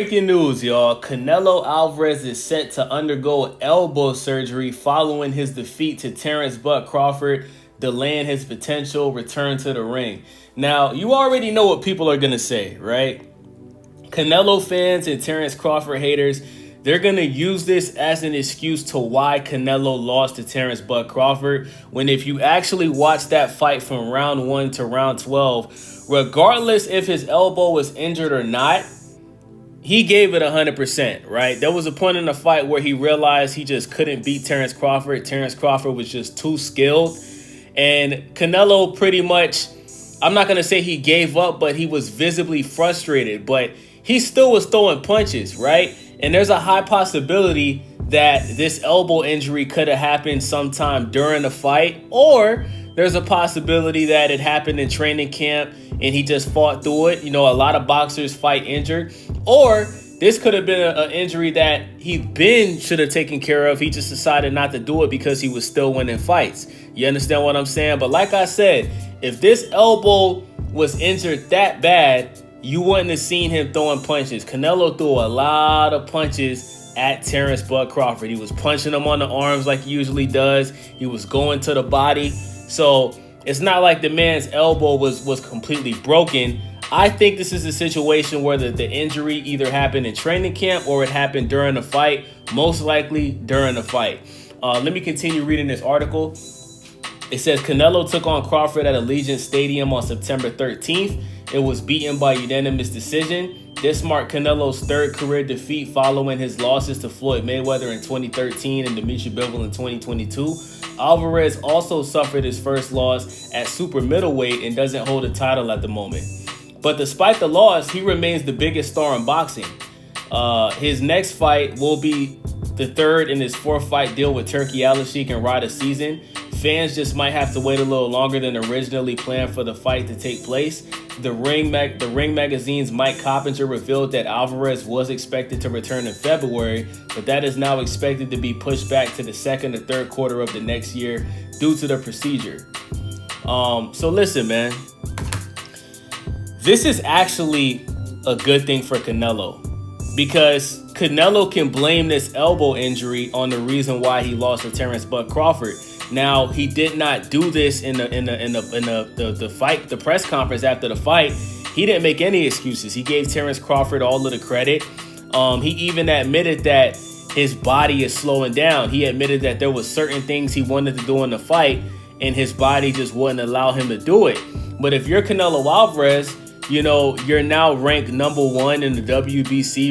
Breaking news, y'all. Canelo Alvarez is set to undergo elbow surgery following his defeat to Terence Crawford, delaying his potential return to the ring. Now, you already know what people are going to say, right? Canelo fans and Terence Crawford haters, they're going to use this as an excuse to why Canelo lost to Terence Crawford, when if you actually watch that fight from round 1 to round 12, regardless if his elbow was injured or not, he gave it 100%, right? There was a point in the fight where he realized he just couldn't beat Terence Crawford. Terence Crawford was just too skilled. And Canelo pretty much, I'm not going to say he gave up, but he was visibly frustrated. But he still was throwing punches, right? And there's a high possibility that this elbow injury could have happened sometime during the fight, or there's a possibility that it happened in training camp and he just fought through it. You know, a lot of boxers fight injured. Or this could have been an injury that should have taken care of. He just decided not to do it because he was still winning fights. You understand what I'm saying? But like I said, if this elbow was injured that bad, you wouldn't have seen him throwing punches. Canelo threw a lot of punches at Terence Crawford. He was punching him on the arms like he usually does. He was going to the body. So it's not like the man's elbow was completely broken. I think this is a situation where the injury either happened in training camp or it happened during the fight, most likely during the fight. Let me continue reading this article. It says Canelo took on Crawford at Allegiant Stadium on September 13th. It was beaten by unanimous decision. This marked Canelo's third career defeat following his losses to Floyd Mayweather in 2013 and Dimitri Bivol in 2022. Alvarez also suffered his first loss at super middleweight and doesn't hold a title at the moment. But despite the loss, he remains the biggest star in boxing. His next fight will be the third in his 4-fight deal with Turki Al-Sheikh and Rada Season. Fans just might have to wait a little longer than originally planned for the fight to take place. The Ring Magazine's Mike Coppinger revealed that Alvarez was expected to return in February, but that is now expected to be pushed back to the second or third quarter of the next year due to the procedure. So listen, man. This is actually a good thing for Canelo, because Canelo can blame this elbow injury on the reason why he lost to Terence Crawford. Now, he did not do this in the fight, the press conference after the fight. He didn't make any excuses. He gave Terence Crawford all of the credit. He even admitted that his body is slowing down. He admitted that there was certain things he wanted to do in the fight, and his body just wouldn't allow him to do it. But if you're Canelo Alvarez, you know, you're now ranked number 1 in the WBC